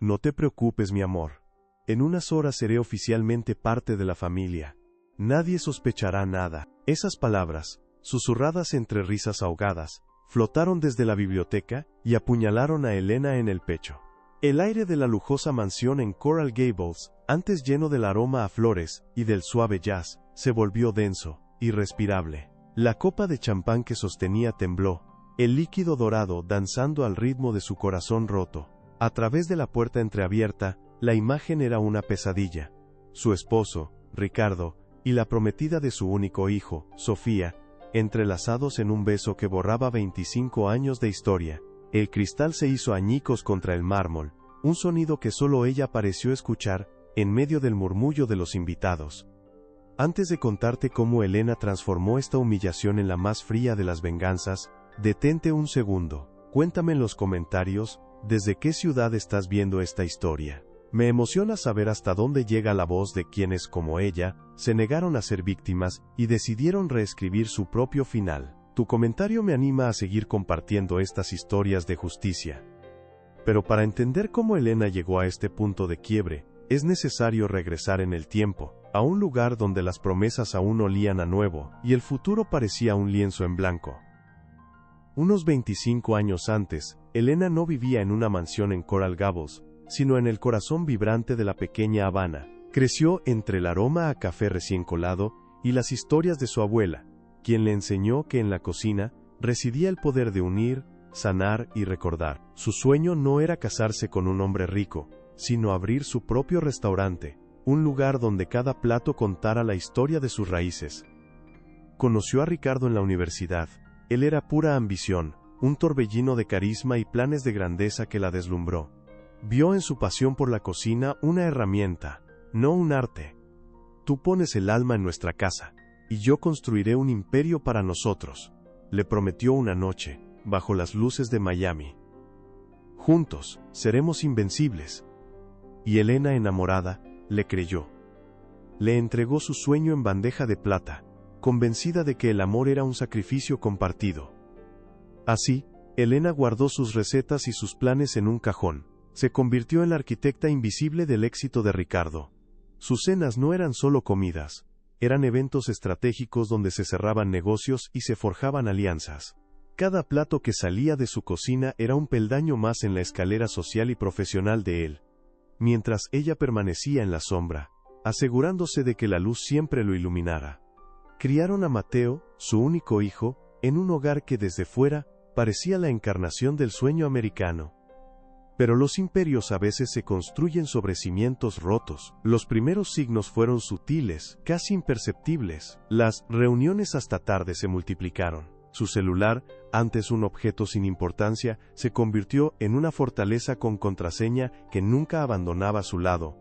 No te preocupes, mi amor. En unas horas seré oficialmente parte de la familia. Nadie sospechará nada. Esas palabras, susurradas entre risas ahogadas, flotaron desde la biblioteca y apuñalaron a Elena en el pecho. El aire de la lujosa mansión en Coral Gables, antes lleno del aroma a flores y del suave jazz, se volvió denso, irrespirable. La copa de champán que sostenía tembló, el líquido dorado danzando al ritmo de su corazón roto. A través de la puerta entreabierta, la imagen era una pesadilla. Su esposo, Ricardo, y la prometida de su único hijo, Sofía, entrelazados en un beso que borraba 25 años de historia. El cristal se hizo añicos contra el mármol, un sonido que solo ella pareció escuchar, en medio del murmullo de los invitados. Antes de contarte cómo Elena transformó esta humillación en la más fría de las venganzas, detente un segundo. Cuéntame en los comentarios, ¿desde qué ciudad estás viendo esta historia? Me emociona saber hasta dónde llega la voz de quienes, como ella, se negaron a ser víctimas y decidieron reescribir su propio final. Tu comentario me anima a seguir compartiendo estas historias de justicia. Pero para entender cómo Elena llegó a este punto de quiebre, es necesario regresar en el tiempo, a un lugar donde las promesas aún olían a nuevo, y el futuro parecía un lienzo en blanco. Unos 25 años antes, Elena no vivía en una mansión en Coral Gables, sino en el corazón vibrante de la pequeña Habana. Creció entre el aroma a café recién colado y las historias de su abuela, quien le enseñó que en la cocina residía el poder de unir, sanar y recordar. Su sueño no era casarse con un hombre rico, sino abrir su propio restaurante, un lugar donde cada plato contara la historia de sus raíces. Conoció a Ricardo en la universidad. Él era pura ambición, un torbellino de carisma y planes de grandeza que la deslumbró. Vio en su pasión por la cocina una herramienta, no un arte. Tú pones el alma en nuestra casa, y yo construiré un imperio para nosotros, le prometió una noche, bajo las luces de Miami. Juntos, seremos invencibles. Y Elena, enamorada, le creyó. Le entregó su sueño en bandeja de plata, convencida de que el amor era un sacrificio compartido. Así, Elena guardó sus recetas y sus planes en un cajón. Se convirtió en la arquitecta invisible del éxito de Ricardo. Sus cenas no eran solo comidas, eran eventos estratégicos donde se cerraban negocios y se forjaban alianzas. Cada plato que salía de su cocina era un peldaño más en la escalera social y profesional de él, mientras ella permanecía en la sombra, asegurándose de que la luz siempre lo iluminara. Criaron a Mateo, su único hijo, en un hogar que desde fuera parecía la encarnación del sueño americano. Pero los imperios a veces se construyen sobre cimientos rotos. Los primeros signos fueron sutiles, casi imperceptibles. Las reuniones hasta tarde se multiplicaron. Su celular, antes un objeto sin importancia, se convirtió en una fortaleza con contraseña que nunca abandonaba su lado.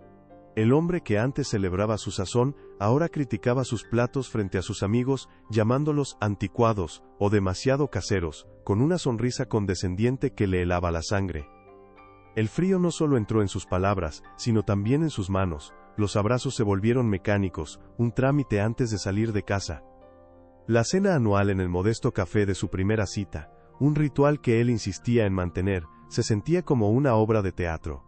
El hombre que antes celebraba su sazón, ahora criticaba sus platos frente a sus amigos, llamándolos anticuados o demasiado caseros, con una sonrisa condescendiente que le helaba la sangre. El frío no solo entró en sus palabras, sino también en sus manos. Los abrazos se volvieron mecánicos, un trámite antes de salir de casa. La cena anual en el modesto café de su primera cita, un ritual que él insistía en mantener, se sentía como una obra de teatro.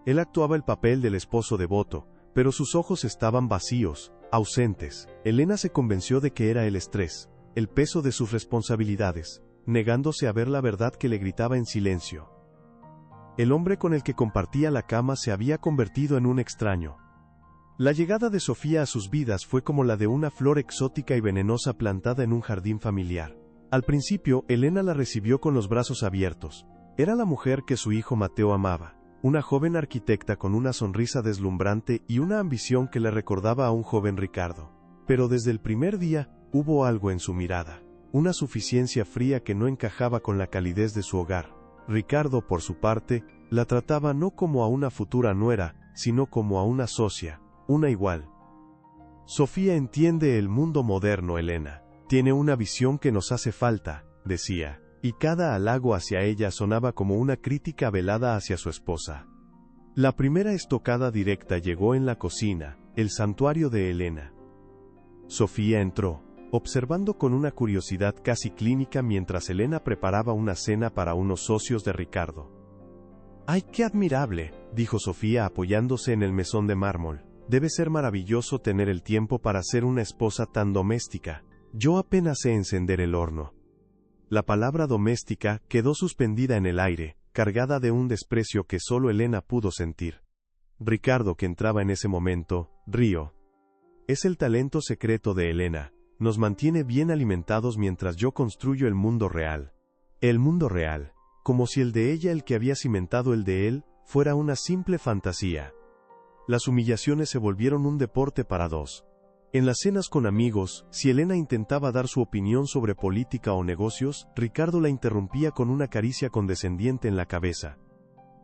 Él actuaba el papel del esposo devoto, pero sus ojos estaban vacíos, ausentes. Elena se convenció de que era el estrés, el peso de sus responsabilidades, negándose a ver la verdad que le gritaba en silencio. El hombre con el que compartía la cama se había convertido en un extraño. La llegada de Sofía a sus vidas fue como la de una flor exótica y venenosa plantada en un jardín familiar. Al principio, Elena la recibió con los brazos abiertos. Era la mujer que su hijo Mateo amaba, una joven arquitecta con una sonrisa deslumbrante y una ambición que le recordaba a un joven Ricardo. Pero desde el primer día, hubo algo en su mirada, una suficiencia fría que no encajaba con la calidez de su hogar. Ricardo, por su parte, la trataba no como a una futura nuera, sino como a una socia, una igual. Sofía entiende el mundo moderno, Elena. Tiene una visión que nos hace falta, decía, y cada halago hacia ella sonaba como una crítica velada hacia su esposa. La primera estocada directa llegó en la cocina, el santuario de Elena. Sofía entró, observando con una curiosidad casi clínica mientras Elena preparaba una cena para unos socios de Ricardo. ¡Ay, qué admirable!, dijo Sofía apoyándose en el mesón de mármol. Debe ser maravilloso tener el tiempo para ser una esposa tan doméstica. Yo apenas sé encender el horno. La palabra doméstica quedó suspendida en el aire, cargada de un desprecio que solo Elena pudo sentir. Ricardo, que entraba en ese momento, rió. Es el talento secreto de Elena. Nos mantiene bien alimentados mientras yo construyo el mundo real. El mundo real, como si el de ella, el que había cimentado el de él, fuera una simple fantasía. Las humillaciones se volvieron un deporte para dos. En las cenas con amigos, si Elena intentaba dar su opinión sobre política o negocios, Ricardo la interrumpía con una caricia condescendiente en la cabeza.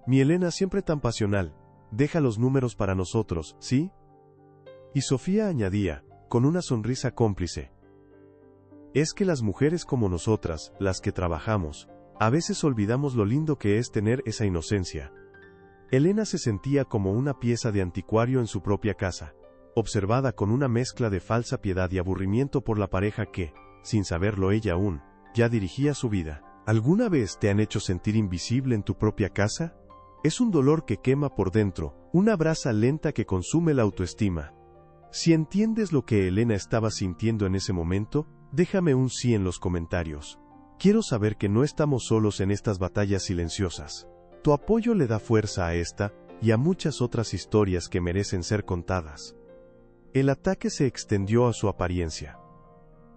Mi Elena siempre tan pasional. Deja los números para nosotros, ¿sí? Y Sofía añadía, con una sonrisa cómplice. Es que las mujeres como nosotras, las que trabajamos, a veces olvidamos lo lindo que es tener esa inocencia. Elena se sentía como una pieza de anticuario en su propia casa, observada con una mezcla de falsa piedad y aburrimiento por la pareja que, sin saberlo ella aún, ya dirigía su vida. ¿Alguna vez te han hecho sentir invisible en tu propia casa? Es un dolor que quema por dentro, una brasa lenta que consume la autoestima. Si entiendes lo que Elena estaba sintiendo en ese momento, déjame un sí en los comentarios. Quiero saber que no estamos solos en estas batallas silenciosas. Tu apoyo le da fuerza a esta y a muchas otras historias que merecen ser contadas. El ataque se extendió a su apariencia.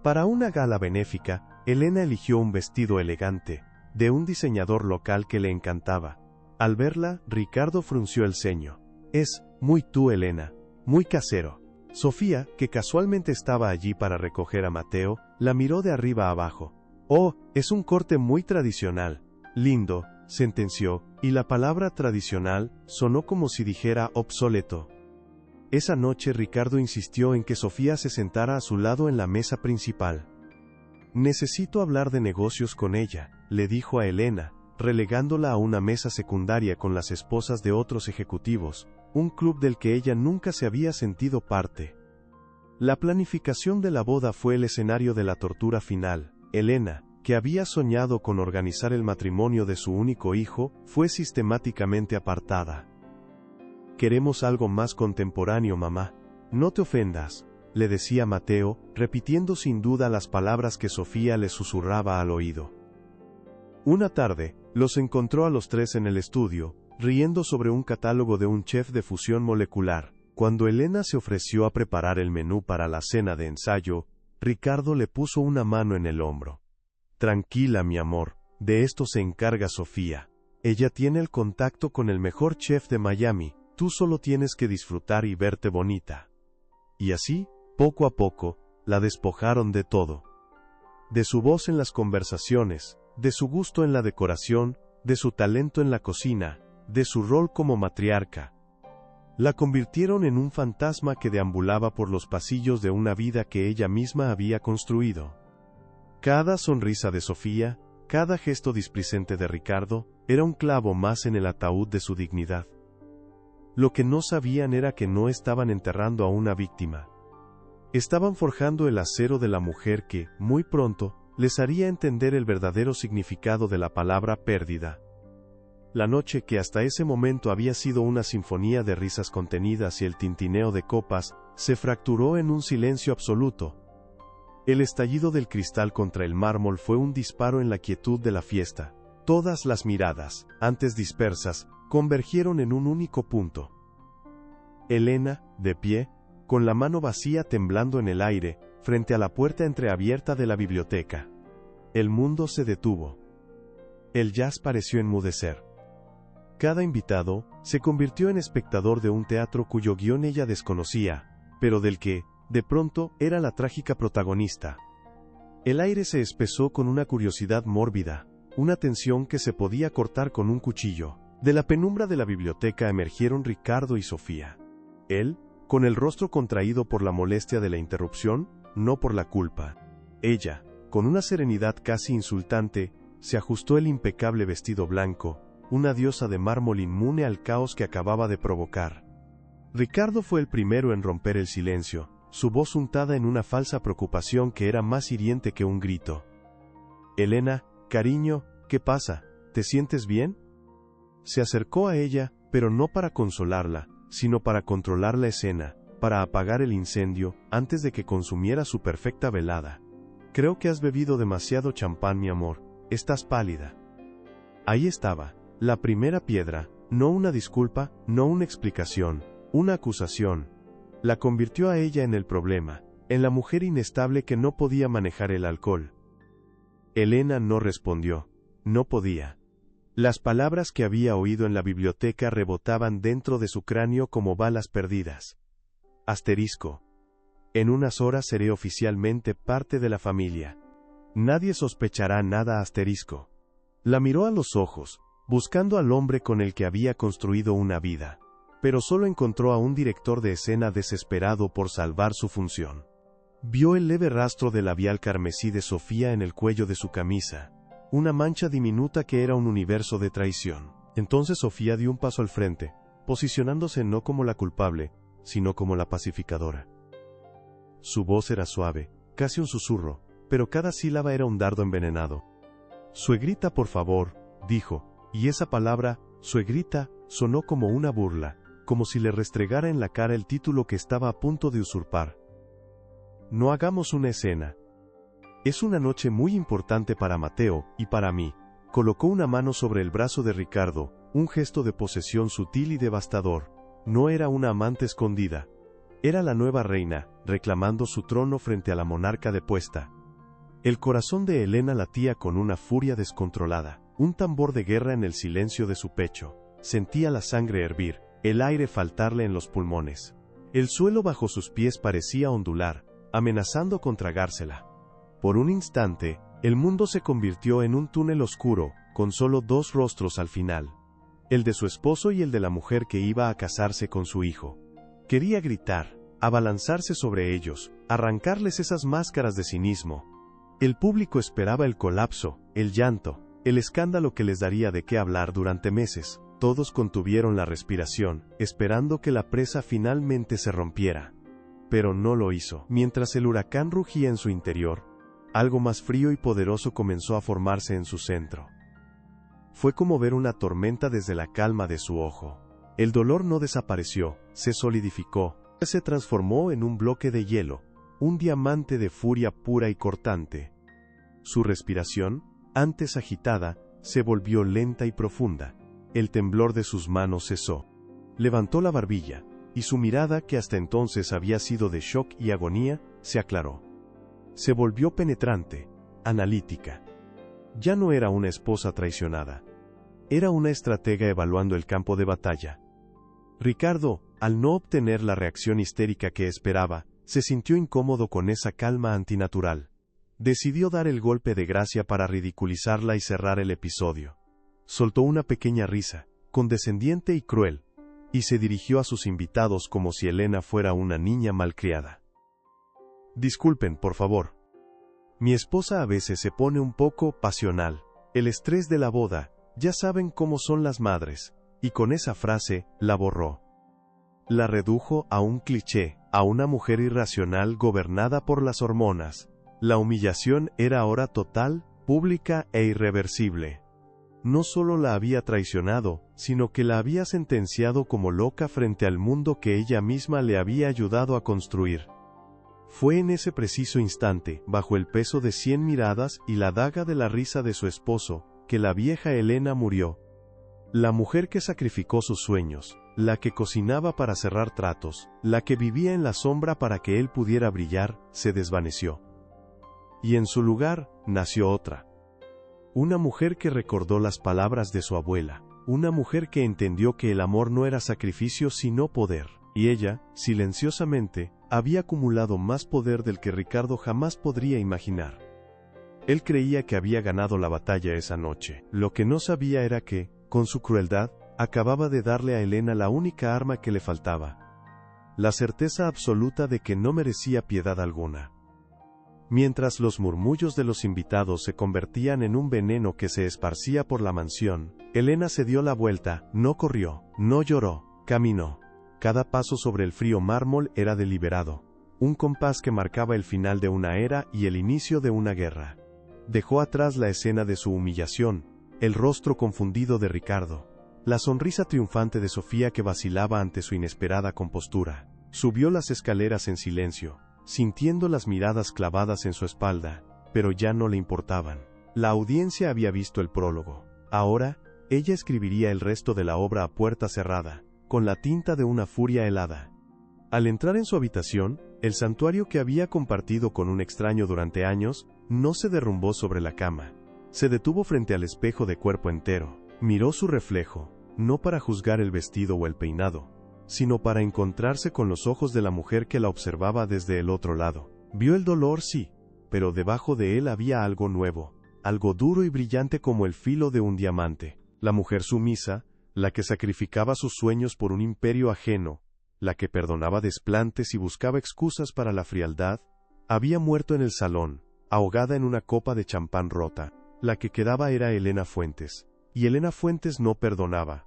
Para una gala benéfica, Elena eligió un vestido elegante, de un diseñador local que le encantaba. Al verla, Ricardo frunció el ceño. Es muy tú, Elena, muy casero. Sofía, que casualmente estaba allí para recoger a Mateo, la miró de arriba a abajo. Oh, es un corte muy tradicional. Lindo, sentenció, y la palabra tradicional sonó como si dijera obsoleto. Esa noche Ricardo insistió en que Sofía se sentara a su lado en la mesa principal. Necesito hablar de negocios con ella, le dijo a Elena, relegándola a una mesa secundaria con las esposas de otros ejecutivos, un club del que ella nunca se había sentido parte. La planificación de la boda fue el escenario de la tortura final. Elena, que había soñado con organizar el matrimonio de su único hijo, fue sistemáticamente apartada. Queremos algo más contemporáneo, mamá. No te ofendas, le decía Mateo, repitiendo sin duda las palabras que Sofía le susurraba al oído. Una tarde, los encontró a los tres en el estudio, riendo sobre un catálogo de un chef de fusión molecular. Cuando Elena se ofreció a preparar el menú para la cena de ensayo, Ricardo le puso una mano en el hombro. Tranquila, mi amor, de esto se encarga Sofía. Ella tiene el contacto con el mejor chef de Miami, tú solo tienes que disfrutar y verte bonita. Y así, poco a poco, la despojaron de todo. De su voz en las conversaciones, de su gusto en la decoración, de su talento en la cocina, de su rol como matriarca. La convirtieron en un fantasma que deambulaba por los pasillos de una vida que ella misma había construido. Cada sonrisa de Sofía, cada gesto displicente de Ricardo, era un clavo más en el ataúd de su dignidad. Lo que no sabían era que no estaban enterrando a una víctima. Estaban forjando el acero de la mujer que, muy pronto, les haría entender el verdadero significado de la palabra pérdida. La noche, que hasta ese momento había sido una sinfonía de risas contenidas y el tintineo de copas, se fracturó en un silencio absoluto. El estallido del cristal contra el mármol fue un disparo en la quietud de la fiesta. Todas las miradas, antes dispersas, convergieron en un único punto. Elena, de pie, con la mano vacía temblando en el aire, frente a la puerta entreabierta de la biblioteca. El mundo se detuvo. El jazz pareció enmudecer. Cada invitado se convirtió en espectador de un teatro cuyo guión ella desconocía, pero del que, de pronto, era la trágica protagonista. El aire se espesó con una curiosidad mórbida, una tensión que se podía cortar con un cuchillo. De la penumbra de la biblioteca emergieron Ricardo y Sofía. Él, con el rostro contraído por la molestia de la interrupción, no por la culpa. Ella, con una serenidad casi insultante, se ajustó el impecable vestido blanco, una diosa de mármol inmune al caos que acababa de provocar. Ricardo fue el primero en romper el silencio, su voz untada en una falsa preocupación que era más hiriente que un grito. Elena, cariño, ¿qué pasa? ¿Te sientes bien? Se acercó a ella, pero no para consolarla, sino para controlar la escena, para apagar el incendio, antes de que consumiera su perfecta velada. Creo que has bebido demasiado champán, mi amor, estás pálida. Ahí estaba, la primera piedra, no una disculpa, no una explicación, una acusación. La convirtió a ella en el problema, en la mujer inestable que no podía manejar el alcohol. Elena no respondió, no podía. Las palabras que había oído en la biblioteca rebotaban dentro de su cráneo como balas perdidas. Asterisco. En unas horas seré oficialmente parte de la familia. Nadie sospechará nada. Asterisco. La miró a los ojos, buscando al hombre con el que había construido una vida, pero solo encontró a un director de escena desesperado por salvar su función. Vio el leve rastro de labial carmesí de Sofía en el cuello de su camisa, una mancha diminuta que era un universo de traición. Entonces Sofía dio un paso al frente, posicionándose no como la culpable, sino como la pacificadora. Su voz era suave, casi un susurro, pero cada sílaba era un dardo envenenado. «Suegrita, por favor», dijo, y esa palabra, suegrita, sonó como una burla, como si le restregara en la cara el título que estaba a punto de usurpar. «No hagamos una escena. Es una noche muy importante para Mateo, y para mí». Colocó una mano sobre el brazo de Ricardo, un gesto de posesión sutil y devastador. No era una amante escondida. Era la nueva reina, reclamando su trono frente a la monarca depuesta. El corazón de Elena latía con una furia descontrolada, un tambor de guerra en el silencio de su pecho. Sentía la sangre hervir, el aire faltarle en los pulmones. El suelo bajo sus pies parecía ondular, amenazando con tragársela. Por un instante, el mundo se convirtió en un túnel oscuro, con solo dos rostros al final. El de su esposo y el de la mujer que iba a casarse con su hijo. Quería gritar, abalanzarse sobre ellos, arrancarles esas máscaras de cinismo. El público esperaba el colapso, el llanto, el escándalo que les daría de qué hablar durante meses. Todos contuvieron la respiración, esperando que la presa finalmente se rompiera. Pero no lo hizo. Mientras el huracán rugía en su interior, algo más frío y poderoso comenzó a formarse en su centro. Fue como ver una tormenta desde la calma de su ojo. El dolor no desapareció, se solidificó, se transformó en un bloque de hielo, un diamante de furia pura y cortante. Su respiración, antes agitada, se volvió lenta y profunda. El temblor de sus manos cesó. Levantó la barbilla, y su mirada, que hasta entonces había sido de shock y agonía, se aclaró. Se volvió penetrante, analítica. Ya no era una esposa traicionada. Era una estratega evaluando el campo de batalla. Ricardo, al no obtener la reacción histérica que esperaba, se sintió incómodo con esa calma antinatural. Decidió dar el golpe de gracia para ridiculizarla y cerrar el episodio. Soltó una pequeña risa, condescendiente y cruel, y se dirigió a sus invitados como si Elena fuera una niña malcriada. «Disculpen, por favor. Mi esposa a veces se pone un poco pasional. El estrés de la boda, ya saben cómo son las madres», y con esa frase, la borró. La redujo a un cliché, a una mujer irracional gobernada por las hormonas. La humillación era ahora total, pública e irreversible. No solo la había traicionado, sino que la había sentenciado como loca frente al mundo que ella misma le había ayudado a construir. Fue en ese preciso instante, bajo el peso de 100 miradas y la daga de la risa de su esposo, que la vieja Elena murió. La mujer que sacrificó sus sueños, la que cocinaba para cerrar tratos, la que vivía en la sombra para que él pudiera brillar, se desvaneció. Y en su lugar, nació otra. Una mujer que recordó las palabras de su abuela, una mujer que entendió que el amor no era sacrificio sino poder, y ella, silenciosamente, había acumulado más poder del que Ricardo jamás podría imaginar. Él creía que había ganado la batalla esa noche, lo que no sabía era que, con su crueldad, acababa de darle a Elena la única arma que le faltaba. La certeza absoluta de que no merecía piedad alguna. Mientras los murmullos de los invitados se convertían en un veneno que se esparcía por la mansión, Elena se dio la vuelta, no corrió, no lloró, caminó. Cada paso sobre el frío mármol era deliberado, un compás que marcaba el final de una era y el inicio de una guerra. Dejó atrás la escena de su humillación, el rostro confundido de Ricardo. la sonrisa triunfante de Sofía que vacilaba ante su inesperada compostura. Subió las escaleras en silencio, sintiendo las miradas clavadas en su espalda, pero ya no le importaban. La audiencia había visto el prólogo. Ahora, ella escribiría el resto de la obra a puerta cerrada, con la tinta de una furia helada. Al entrar en su habitación, el santuario que había compartido con un extraño durante años, no se derrumbó sobre la cama. Se detuvo frente al espejo de cuerpo entero, miró su reflejo, no para juzgar el vestido o el peinado, sino para encontrarse con los ojos de la mujer que la observaba desde el otro lado. Vio el dolor, sí, pero debajo de él había algo nuevo, algo duro y brillante como el filo de un diamante. La mujer sumisa, la que sacrificaba sus sueños por un imperio ajeno, la que perdonaba desplantes y buscaba excusas para la frialdad, había muerto en el salón, ahogada en una copa de champán rota. La que quedaba era Elena Fuentes, y Elena Fuentes no perdonaba.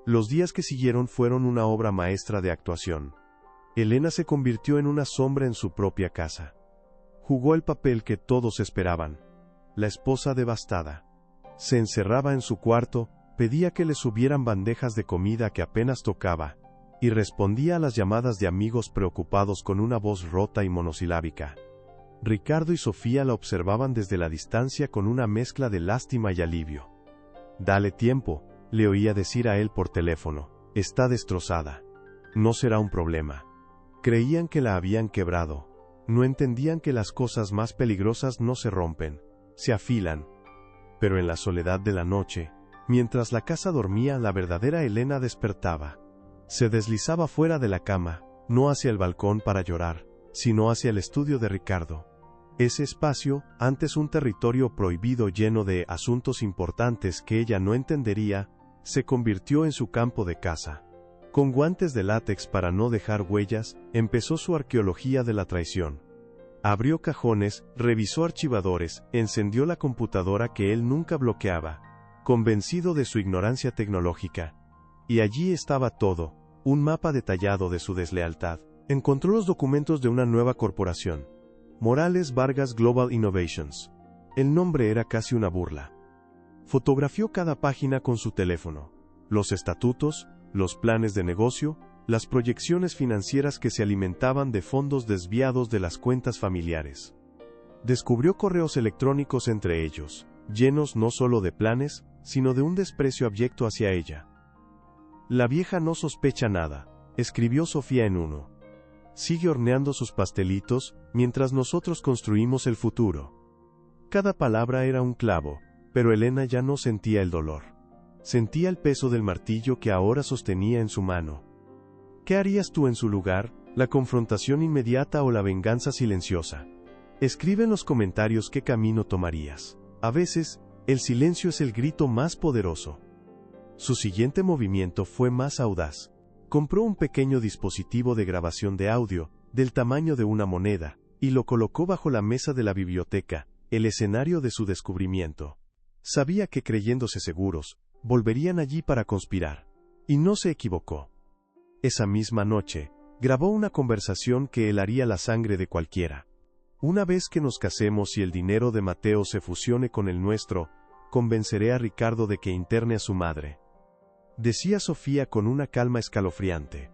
Los días que siguieron fueron una obra maestra de actuación. Elena se convirtió en una sombra en su propia casa. Jugó el papel que todos esperaban, la esposa devastada. Se encerraba en su cuarto, pedía que le subieran bandejas de comida que apenas tocaba, y respondía a las llamadas de amigos preocupados con una voz rota y monosilábica. Ricardo y Sofía la observaban desde la distancia con una mezcla de lástima y alivio. «Dale tiempo», le oía decir a él por teléfono. «Está destrozada. No será un problema». Creían que la habían quebrado. No entendían que las cosas más peligrosas no se rompen, se afilan. Pero en la soledad de la noche, mientras la casa dormía, la verdadera Elena despertaba. Se deslizaba fuera de la cama, no hacia el balcón para llorar, sino hacia el estudio de Ricardo. Ese espacio, antes un territorio prohibido lleno de asuntos importantes que ella no entendería, se convirtió en su campo de caza. Con guantes de látex para no dejar huellas, empezó su arqueología de la traición. Abrió cajones, revisó archivadores, encendió la computadora que él nunca bloqueaba, convencido de su ignorancia tecnológica. Y allí estaba todo, un mapa detallado de su deslealtad. Encontró los documentos de una nueva corporación, Morales Vargas Global Innovations. El nombre era casi una burla. Fotografió cada página con su teléfono, los estatutos, los planes de negocio, las proyecciones financieras que se alimentaban de fondos desviados de las cuentas familiares. Descubrió correos electrónicos entre ellos, llenos no solo de planes, sino de un desprecio abyecto hacia ella. «La vieja no sospecha nada», escribió Sofía en uno. «Sigue horneando sus pastelitos, mientras nosotros construimos el futuro». Cada palabra era un clavo, pero Elena ya no sentía el dolor. Sentía el peso del martillo que ahora sostenía en su mano. ¿Qué harías tú en su lugar? ¿La confrontación inmediata o la venganza silenciosa? Escribe en los comentarios qué camino tomarías. A veces, el silencio es el grito más poderoso. Su siguiente movimiento fue más audaz. Compró un pequeño dispositivo de grabación de audio, del tamaño de una moneda, y lo colocó bajo la mesa de la biblioteca, el escenario de su descubrimiento. Sabía que, creyéndose seguros, volverían allí para conspirar. Y no se equivocó. Esa misma noche, grabó una conversación que helaría la sangre de cualquiera. «Una vez que nos casemos y el dinero de Mateo se fusione con el nuestro, convenceré a Ricardo de que interne a su madre», decía Sofía con una calma escalofriante.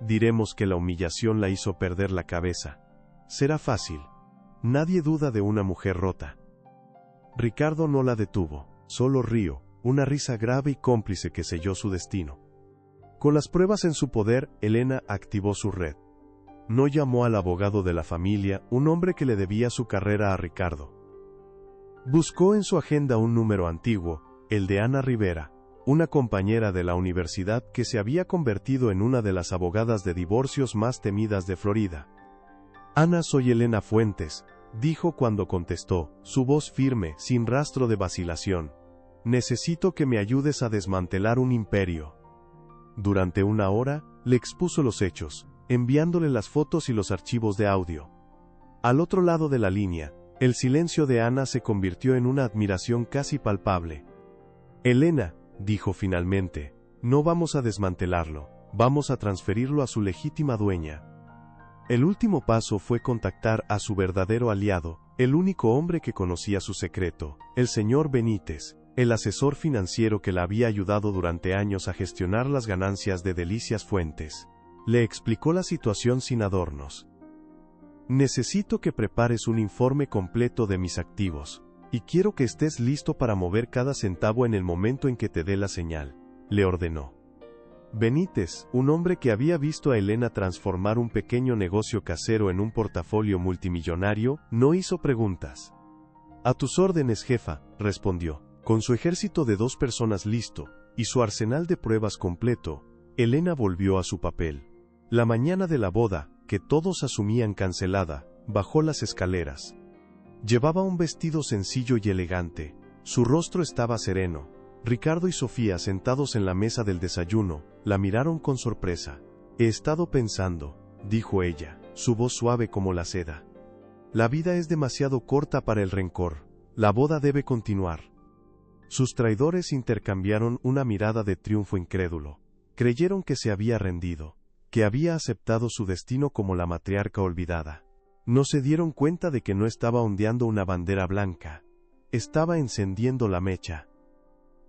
«Diremos que la humillación la hizo perder la cabeza. Será fácil. Nadie duda de una mujer rota». Ricardo no la detuvo, solo rió, una risa grave y cómplice que selló su destino. Con las pruebas en su poder, Elena activó su red. No llamó al abogado de la familia, un hombre que le debía su carrera a Ricardo. Buscó en su agenda un número antiguo, el de Ana Rivera, una compañera de la universidad que se había convertido en una de las abogadas de divorcios más temidas de Florida. «Ana, soy Elena Fuentes», dijo cuando contestó, su voz firme, sin rastro de vacilación. «Necesito que me ayudes a desmantelar un imperio». Durante una hora, le expuso los hechos, enviándole las fotos y los archivos de audio. Al otro lado de la línea, el silencio de Ana se convirtió en una admiración casi palpable. «Elena», dijo finalmente, «no vamos a desmantelarlo, vamos a transferirlo a su legítima dueña». El último paso fue contactar a su verdadero aliado, el único hombre que conocía su secreto, el señor Benítez, el asesor financiero que la había ayudado durante años a gestionar las ganancias de Delicias Fuentes, le explicó la situación sin adornos. Necesito que prepares un informe completo de mis activos, y quiero que estés listo para mover cada centavo en el momento en que te dé la señal, le ordenó. Benítez, un hombre que había visto a Elena transformar un pequeño negocio casero en un portafolio multimillonario, no hizo preguntas. A tus órdenes, jefa, respondió. Con su ejército de 2 personas listo, y su arsenal de pruebas completo, Elena volvió a su papel. La mañana de la boda, que todos asumían cancelada, bajó las escaleras. Llevaba un vestido sencillo y elegante. Su rostro estaba sereno. Ricardo y Sofía, sentados en la mesa del desayuno, la miraron con sorpresa. He estado pensando, dijo ella, su voz suave como la seda. La vida es demasiado corta para el rencor. La boda debe continuar. Sus traidores intercambiaron una mirada de triunfo incrédulo. Creyeron que se había rendido, que había aceptado su destino como la matriarca olvidada. No se dieron cuenta de que no estaba ondeando una bandera blanca. Estaba encendiendo la mecha.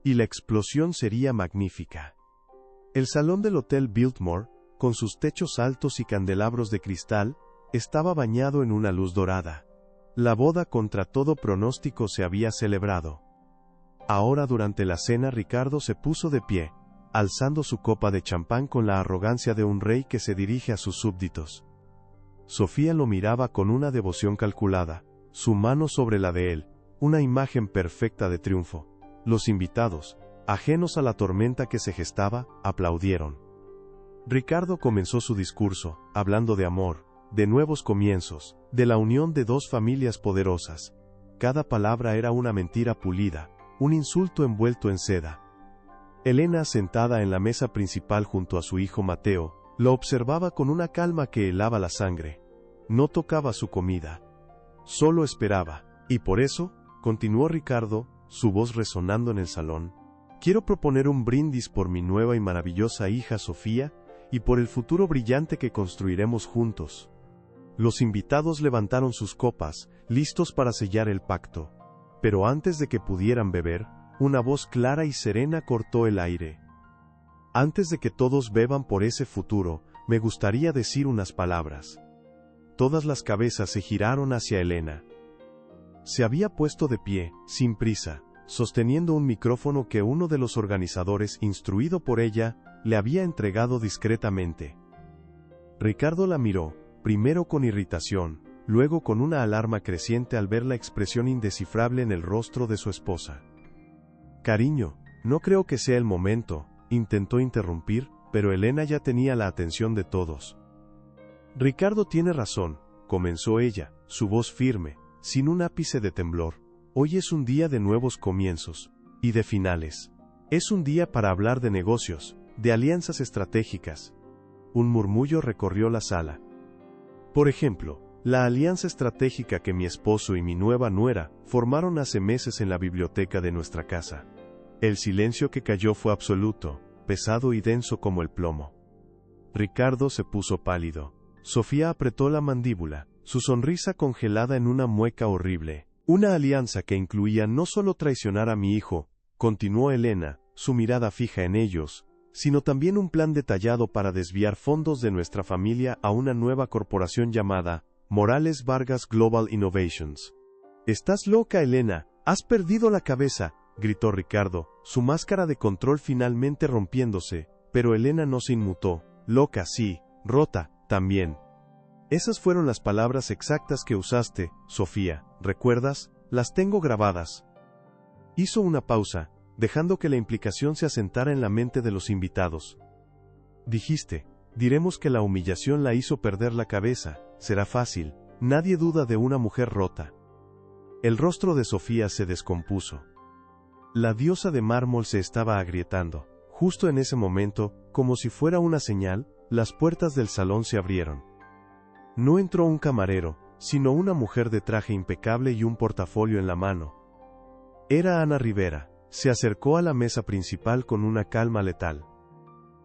Y la explosión sería magnífica. El salón del Hotel Biltmore, con sus techos altos y candelabros de cristal, estaba bañado en una luz dorada. La boda contra todo pronóstico se había celebrado. Ahora durante la cena Ricardo se puso de pie, alzando su copa de champán con la arrogancia de un rey que se dirige a sus súbditos. Sofía lo miraba con una devoción calculada, su mano sobre la de él, una imagen perfecta de triunfo. Los invitados, ajenos a la tormenta que se gestaba, aplaudieron. Ricardo comenzó su discurso, hablando de amor, de nuevos comienzos, de la unión de 2 familias poderosas. Cada palabra era una mentira pulida, un insulto envuelto en seda. Elena, sentada en la mesa principal junto a su hijo Mateo, lo observaba con una calma que helaba la sangre. No tocaba su comida. Solo esperaba, y por eso, continuó Ricardo, su voz resonando en el salón, quiero proponer un brindis por mi nueva y maravillosa hija Sofía, y por el futuro brillante que construiremos juntos. Los invitados levantaron sus copas, listos para sellar el pacto. Pero antes de que pudieran beber, una voz clara y serena cortó el aire. Antes de que todos beban por ese futuro, me gustaría decir unas palabras. Todas las cabezas se giraron hacia Elena. Se había puesto de pie, sin prisa, sosteniendo un micrófono que uno de los organizadores, instruido por ella, le había entregado discretamente. Ricardo la miró, primero con irritación, luego con una alarma creciente al ver la expresión indescifrable en el rostro de su esposa. Cariño, no creo que sea el momento, intentó interrumpir, pero Elena ya tenía la atención de todos. Ricardo tiene razón, comenzó ella, su voz firme, sin un ápice de temblor. Hoy es un día de nuevos comienzos, y de finales. Es un día para hablar de negocios, de alianzas estratégicas. Un murmullo recorrió la sala. Por ejemplo, la alianza estratégica que mi esposo y mi nueva nuera formaron hace meses en la biblioteca de nuestra casa. El silencio que cayó fue absoluto, pesado y denso como el plomo. Ricardo se puso pálido. Sofía apretó la mandíbula, su sonrisa congelada en una mueca horrible. Una alianza que incluía no solo traicionar a mi hijo, continuó Elena, su mirada fija en ellos, sino también un plan detallado para desviar fondos de nuestra familia a una nueva corporación llamada Morales Vargas Global Innovations. «Estás loca, Elena, has perdido la cabeza», gritó Ricardo, su máscara de control finalmente rompiéndose, pero Elena no se inmutó. «Loca, sí, rota, también». Esas fueron las palabras exactas que usaste, Sofía, ¿recuerdas? Las tengo grabadas. Hizo una pausa, dejando que la implicación se asentara en la mente de los invitados. Dijiste, diremos que la humillación la hizo perder la cabeza, será fácil, nadie duda de una mujer rota. El rostro de Sofía se descompuso. La diosa de mármol se estaba agrietando. Justo en ese momento, como si fuera una señal, las puertas del salón se abrieron. No entró un camarero, sino una mujer de traje impecable y un portafolio en la mano. Era Ana Rivera. Se acercó a la mesa principal con una calma letal.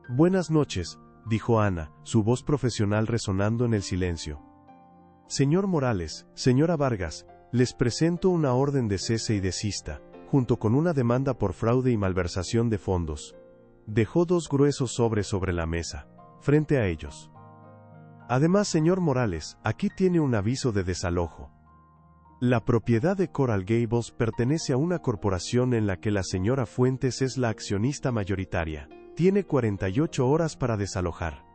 «Buenas noches», dijo Ana, su voz profesional resonando en el silencio. «Señor Morales, señora Vargas, les presento una orden de cese y desista. junto con una demanda por fraude y malversación de fondos. Dejó 2 gruesos sobres sobre la mesa, frente a ellos. Además, señor Morales, aquí tiene un aviso de desalojo. La propiedad de Coral Gables pertenece a una corporación en la que la señora Fuentes es la accionista mayoritaria. Tiene 48 horas para desalojar.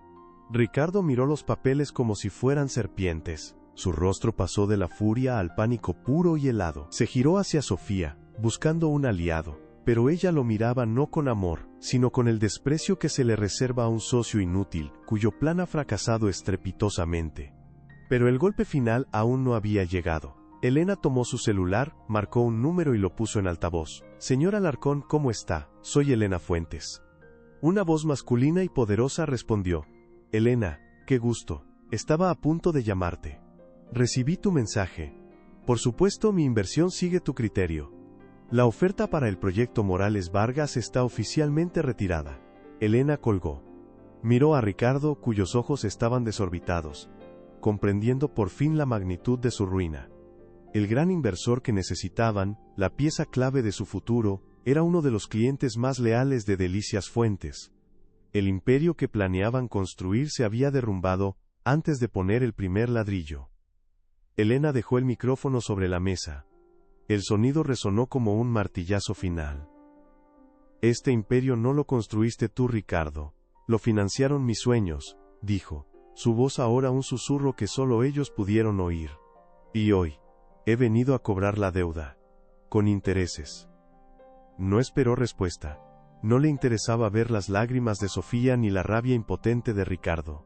Ricardo miró los papeles como si fueran serpientes. Su rostro pasó de la furia al pánico puro y helado. Se giró hacia Sofía, buscando un aliado, pero ella lo miraba no con amor, sino con el desprecio que se le reserva a un socio inútil, cuyo plan ha fracasado estrepitosamente. Pero el golpe final aún no había llegado. Elena tomó su celular, marcó un número y lo puso en altavoz. Señor Alarcón, ¿cómo está? Soy Elena Fuentes. Una voz masculina y poderosa respondió. Elena, qué gusto. Estaba a punto de llamarte. Recibí tu mensaje. Por supuesto, mi inversión sigue tu criterio. La oferta para el proyecto Morales Vargas está oficialmente retirada. Elena colgó. Miró a Ricardo, cuyos ojos estaban desorbitados, comprendiendo por fin la magnitud de su ruina. El gran inversor que necesitaban, la pieza clave de su futuro, era uno de los clientes más leales de Delicias Fuentes. El imperio que planeaban construir se había derrumbado antes de poner el primer ladrillo. Elena dejó el micrófono sobre la mesa. El sonido resonó como un martillazo final. Este imperio no lo construiste tú, Ricardo. Lo financiaron mis sueños, dijo. Su voz ahora un susurro que solo ellos pudieron oír. Y hoy, he venido a cobrar la deuda. Con intereses. No esperó respuesta. No le interesaba ver las lágrimas de Sofía ni la rabia impotente de Ricardo.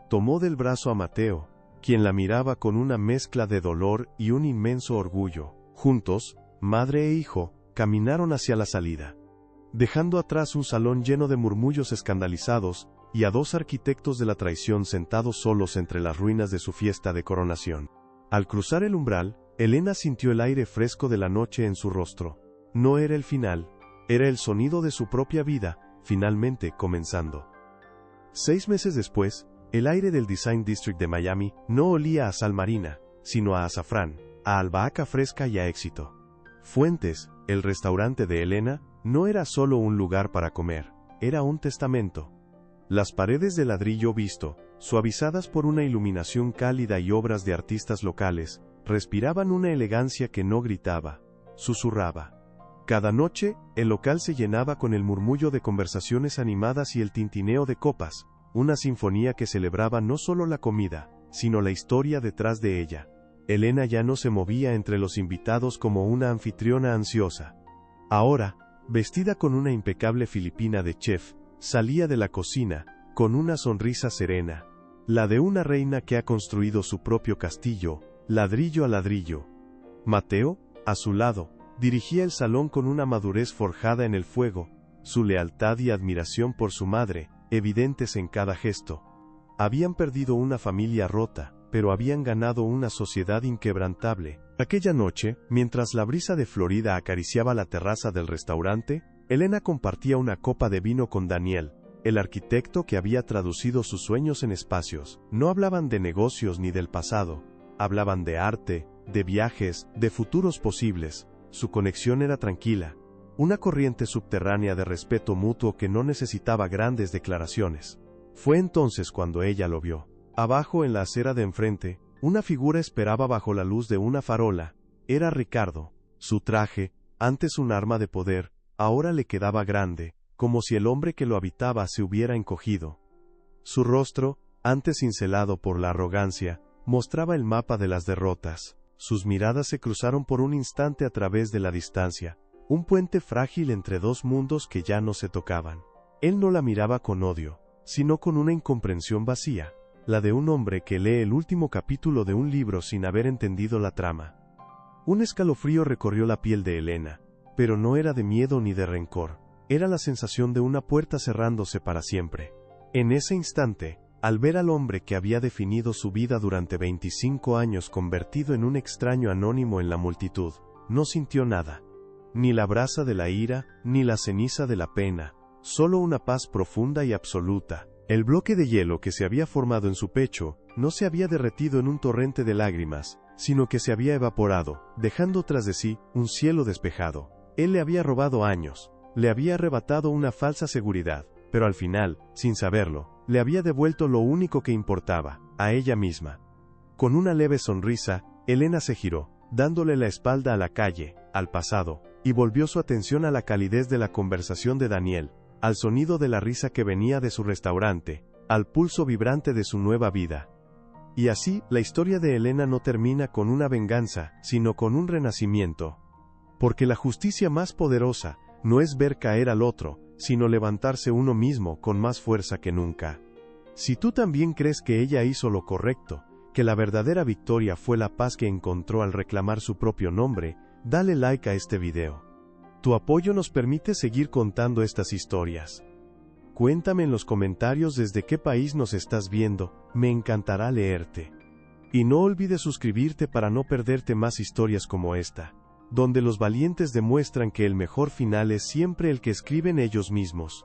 Tomó del brazo a Mateo, quien la miraba con una mezcla de dolor y un inmenso orgullo. Juntos, madre e hijo, caminaron hacia la salida, dejando atrás un salón lleno de murmullos escandalizados, y a 2 arquitectos de la traición sentados solos entre las ruinas de su fiesta de coronación. Al cruzar el umbral, Elena sintió el aire fresco de la noche en su rostro. No era el final, era el sonido de su propia vida, finalmente comenzando. 6 meses después, el aire del Design District de Miami no olía a sal marina, sino a azafrán, a albahaca fresca y a éxito. Fuentes, el restaurante de Elena, no era solo un lugar para comer, era un testamento. Las paredes de ladrillo visto, suavizadas por una iluminación cálida y obras de artistas locales, respiraban una elegancia que no gritaba, susurraba. Cada noche, el local se llenaba con el murmullo de conversaciones animadas y el tintineo de copas, una sinfonía que celebraba no solo la comida, sino la historia detrás de ella. Elena ya no se movía entre los invitados como una anfitriona ansiosa. Ahora, vestida con una impecable filipina de chef, salía de la cocina, con una sonrisa serena, la de una reina que ha construido su propio castillo, ladrillo a ladrillo. Mateo, a su lado, dirigía el salón con una madurez forjada en el fuego, su lealtad y admiración por su madre, evidentes en cada gesto. Habían perdido una familia rota, pero habían ganado una sociedad inquebrantable. Aquella noche, mientras la brisa de Florida acariciaba la terraza del restaurante, Elena compartía una copa de vino con Daniel, el arquitecto que había traducido sus sueños en espacios. No hablaban de negocios ni del pasado, hablaban de arte, de viajes, de futuros posibles. Su conexión era tranquila, una corriente subterránea de respeto mutuo que no necesitaba grandes declaraciones. Fue entonces cuando ella lo vio. Abajo en la acera de enfrente, una figura esperaba bajo la luz de una farola. Era Ricardo. Su traje, antes un arma de poder, ahora le quedaba grande, como si el hombre que lo habitaba se hubiera encogido. Su rostro, antes cincelado por la arrogancia, mostraba el mapa de las derrotas. Sus miradas se cruzaron por un instante a través de la distancia, un puente frágil entre 2 mundos que ya no se tocaban. Él no la miraba con odio, sino con una incomprensión vacía, la de un hombre que lee el último capítulo de un libro sin haber entendido la trama. Un escalofrío recorrió la piel de Elena, pero no era de miedo ni de rencor, era la sensación de una puerta cerrándose para siempre. En ese instante, al ver al hombre que había definido su vida durante 25 años convertido en un extraño anónimo en la multitud, no sintió nada. Ni la brasa de la ira, ni la ceniza de la pena, solo una paz profunda y absoluta. El bloque de hielo que se había formado en su pecho, no se había derretido en un torrente de lágrimas, sino que se había evaporado, dejando tras de sí un cielo despejado. Él le había robado años, le había arrebatado una falsa seguridad, pero al final, sin saberlo, le había devuelto lo único que importaba, a ella misma. Con una leve sonrisa, Elena se giró, dándole la espalda a la calle, al pasado, y volvió su atención a la calidez de la conversación de Daniel, al sonido de la risa que venía de su restaurante, al pulso vibrante de su nueva vida. Y así, la historia de Elena no termina con una venganza, sino con un renacimiento. Porque la justicia más poderosa, no es ver caer al otro, sino levantarse uno mismo con más fuerza que nunca. Si tú también crees que ella hizo lo correcto, que la verdadera victoria fue la paz que encontró al reclamar su propio nombre, dale like a este video. Tu apoyo nos permite seguir contando estas historias. Cuéntame en los comentarios desde qué país nos estás viendo, me encantará leerte. Y no olvides suscribirte para no perderte más historias como esta, donde los valientes demuestran que el mejor final es siempre el que escriben ellos mismos.